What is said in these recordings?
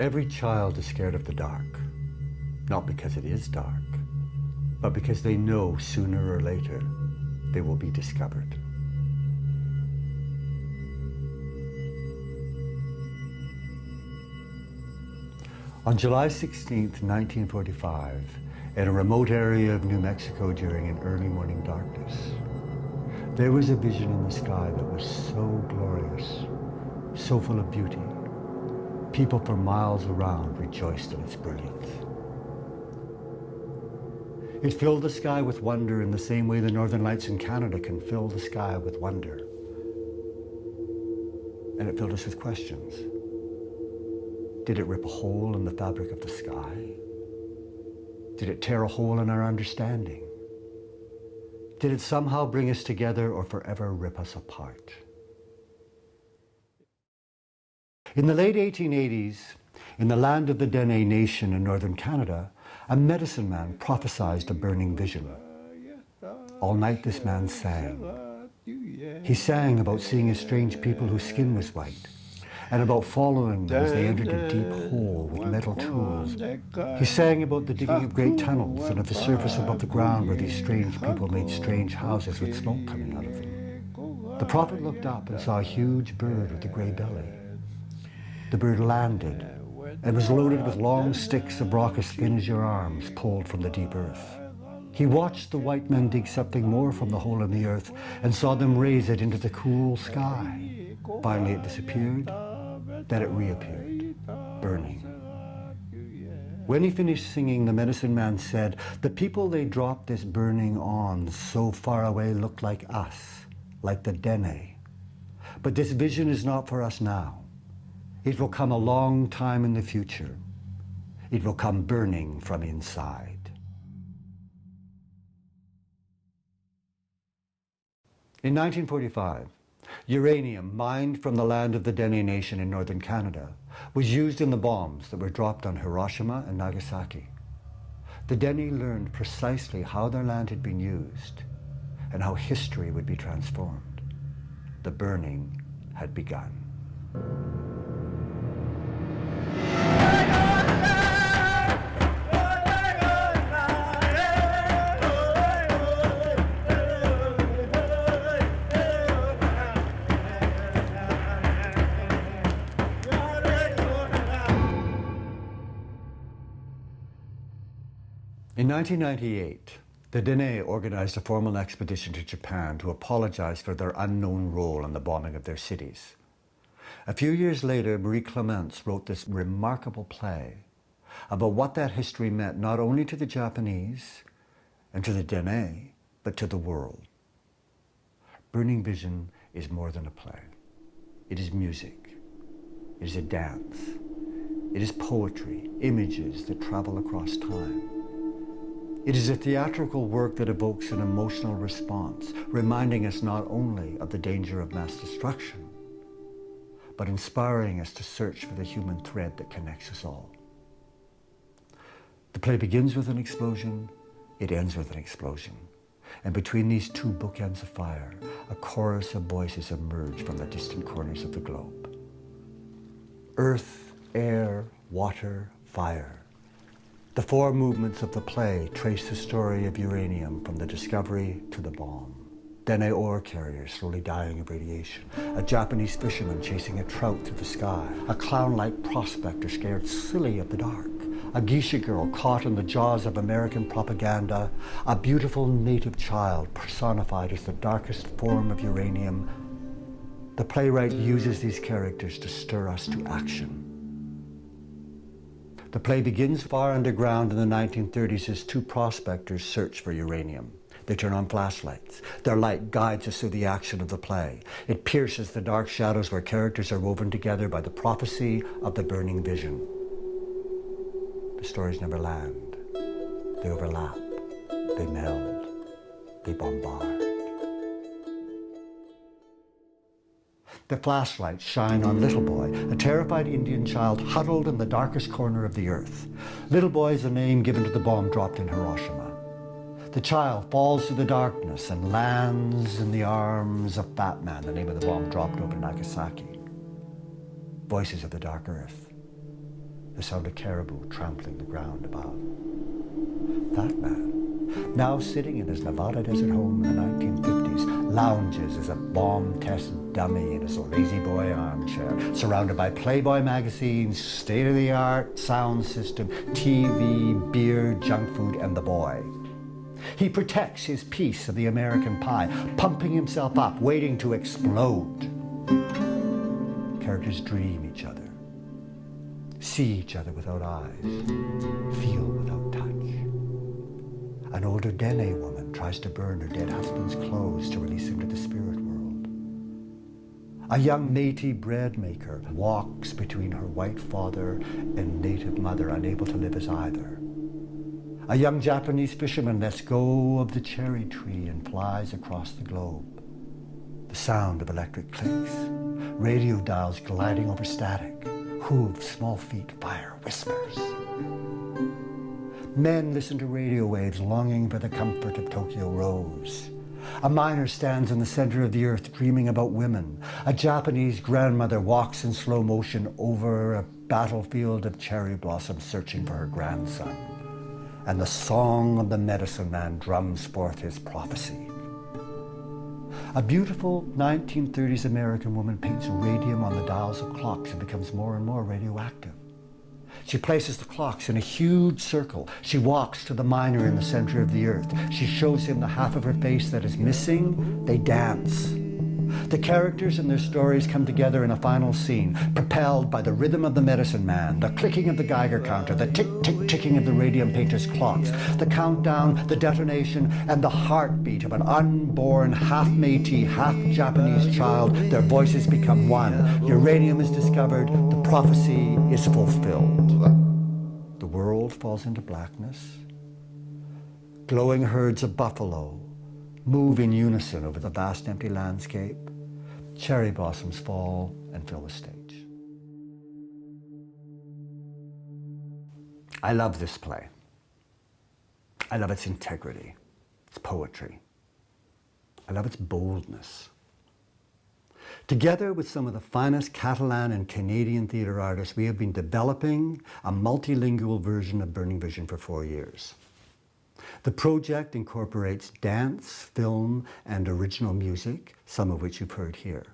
Every child is scared of the dark, not because it is dark, but because they know sooner or later they will be discovered. On July 16, 1945, in a remote area of New Mexico during an early morning darkness, there was a vision in the sky that was so glorious, so full of beauty. People for miles around rejoiced in its brilliance. It filled the sky with wonder in the same way the northern lights in Canada can fill the sky with wonder. And it filled us with questions. Did it rip a hole in the fabric of the sky? Did it tear a hole in our understanding? Did it somehow bring us together or forever rip us apart? In the late 1880s, in the land of the Dene nation in northern Canada, a medicine man prophesied a burning vision. All night this man sang. He sang about seeing a strange people whose skin was white, and about following them as they entered a deep hole with metal tools. He sang about the digging of great tunnels and of the surface above the ground where these strange people made strange houses with smoke coming out of them. The prophet looked up and saw a huge bird with a grey belly. The bird landed and was loaded with long sticks of rock as thin as your arms, pulled from the deep earth. He watched the white men dig something more from the hole in the earth and saw them raise it into the cool sky. Finally it disappeared, then it reappeared, burning. When he finished singing, the medicine man said, "The people they dropped this burning on so far away looked like us, like the Dene. But this vision is not for us now. It will come a long time in the future. It will come burning from inside." In 1945, uranium mined from the land of the Dene nation in northern Canada was used in the bombs that were dropped on Hiroshima and Nagasaki. The Dene learned precisely how their land had been used and how history would be transformed. The burning had begun. In 1998, the Dene organized a formal expedition to Japan to apologize for their unknown role in the bombing of their cities. A few years later, Marie Clemence wrote this remarkable play about what that history meant not only to the Japanese and to the Dene, but to the world. Burning Vision is more than a play. It is music. It is a dance. It is poetry, images that travel across time. It is a theatrical work that evokes an emotional response, reminding us not only of the danger of mass destruction, but inspiring us to search for the human thread that connects us all. The play begins with an explosion, it ends with an explosion. And between these two bookends of fire, a chorus of voices emerge from the distant corners of the globe. Earth, air, water, fire. The four movements of the play trace the story of uranium from the discovery to the bomb. Dene ore carriers slowly dying of radiation, a Japanese fisherman chasing a trout through the sky, a clown-like prospector scared silly of the dark, a geisha girl caught in the jaws of American propaganda, a beautiful native child personified as the darkest form of uranium. The playwright uses these characters to stir us to action. The play begins far underground in the 1930s as two prospectors search for uranium. They turn on flashlights. Their light guides us through the action of the play. It pierces the dark shadows where characters are woven together by the prophecy of the burning vision. The stories never land. They overlap. They meld. They bombard. The flashlights shine on Little Boy, a terrified Indian child huddled in the darkest corner of the earth. Little Boy is the name given to the bomb dropped in Hiroshima. The child falls through the darkness and lands in the arms of Fat Man, the name of the bomb dropped over Nagasaki. Voices of the dark earth. the sound of caribou trampling the ground above. That man, now sitting in his Nevada desert home in the 1950s, lounges as a bomb test dummy in his lazy boy armchair, surrounded by Playboy magazines, state-of-the-art sound system, TV, beer, junk food, and the boy. He protects his piece of the American pie, pumping himself up, waiting to explode. Characters dream each other, see each other without eyes, feel without touch. An older Dene woman tries to burn her dead husband's clothes to release him to the spirit world. A young Métis bread maker walks between her white father and native mother, unable to live as either. A young Japanese fisherman lets go of the cherry tree and flies across the globe. The sound of electric clicks, radio dials gliding over static, hooves, small feet, fire, whispers. Men listen to radio waves, longing for the comfort of Tokyo Rose. A miner stands in the center of the earth, dreaming about women. A Japanese grandmother walks in slow motion over a battlefield of cherry blossoms, searching for her grandson. And the song of the medicine man drums forth his prophecy. A beautiful 1930s American woman paints radium on the dials of clocks and becomes more and more radioactive. She places the clocks in a huge circle. She walks to the miner in the center of the earth. She shows him the half of her face that is missing. They dance. The characters and their stories come together in a final scene, propelled by the rhythm of the medicine man, the clicking of the Geiger counter, the tick-tick-ticking of the radium painter's clocks, the countdown, the detonation, and the heartbeat of an unborn half-Métis, half-Japanese child. Their voices become one. Uranium is discovered. The prophecy is fulfilled. The world falls into blackness. Glowing herds of buffalo move in unison over the vast empty landscape. Cherry blossoms fall and fill the stage. I love this play. I love its integrity, its poetry. I love its boldness. Together with some of the finest Catalan and Canadian theatre artists, we have been developing a multilingual version of Burning Vision for 4 years. The project incorporates dance, film, and original music, some of which you've heard here.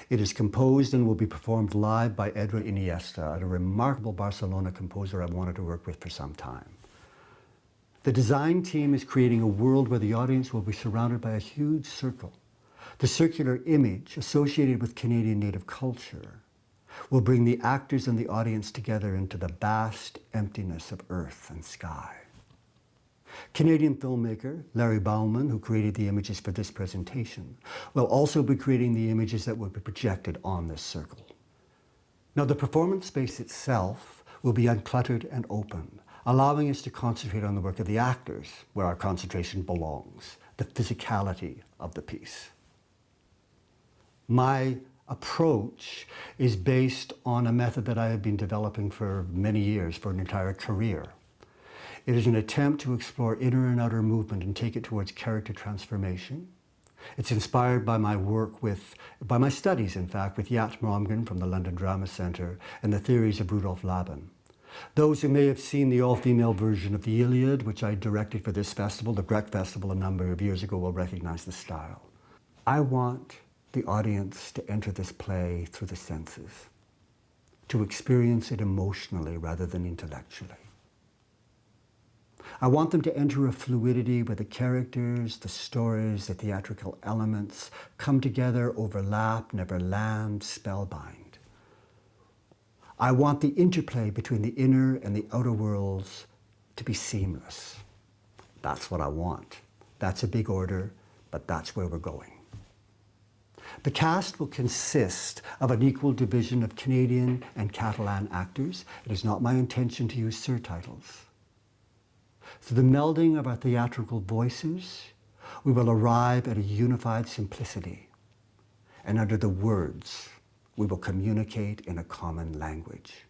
It is composed and will be performed live by Edra Iniesta, a remarkable Barcelona composer I've wanted to work with for some time. The design team is creating a world where the audience will be surrounded by a huge circle. The circular image associated with Canadian native culture will bring the actors and the audience together into the vast emptiness of earth and sky. Canadian filmmaker Larry Bauman, who created the images for this presentation, will also be creating the images that will be projected on this circle. Now, the performance space itself will be uncluttered and open, allowing us to concentrate on the work of the actors, where our concentration belongs, the physicality of the piece. My approach is based on a method that I have been developing for many years, for an entire career. It is an attempt to explore inner and outer movement and take it towards character transformation. It's inspired by my work by my studies, in fact, with Yat Momgen from the London Drama Centre and the theories of Rudolf Laban. Those who may have seen the all-female version of the Iliad, which I directed for this festival, the Grec festival, a number of years ago, will recognize the style. I want the audience to enter this play through the senses, to experience it emotionally rather than intellectually. I want them to enter a fluidity where the characters, the stories, the theatrical elements come together, overlap, never land, spellbind. I want the interplay between the inner and the outer worlds to be seamless. That's what I want. That's a big order, but that's where we're going. The cast will consist of an equal division of Canadian and Catalan actors. It is not my intention to use surtitles. Through the melding of our theatrical voices, we will arrive at a unified simplicity. And under the words, we will communicate in a common language.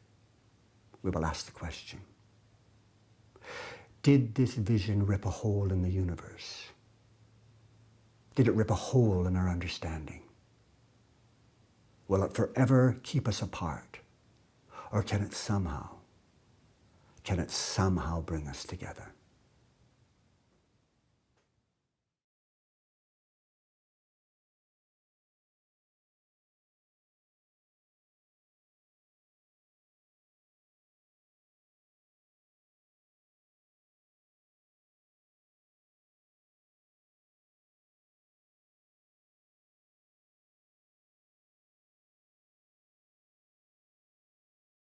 We will ask the question, did this vision rip a hole in the universe? Did it rip a hole in our understanding? Will it forever keep us apart? Or can it somehow can it somehow bring us together?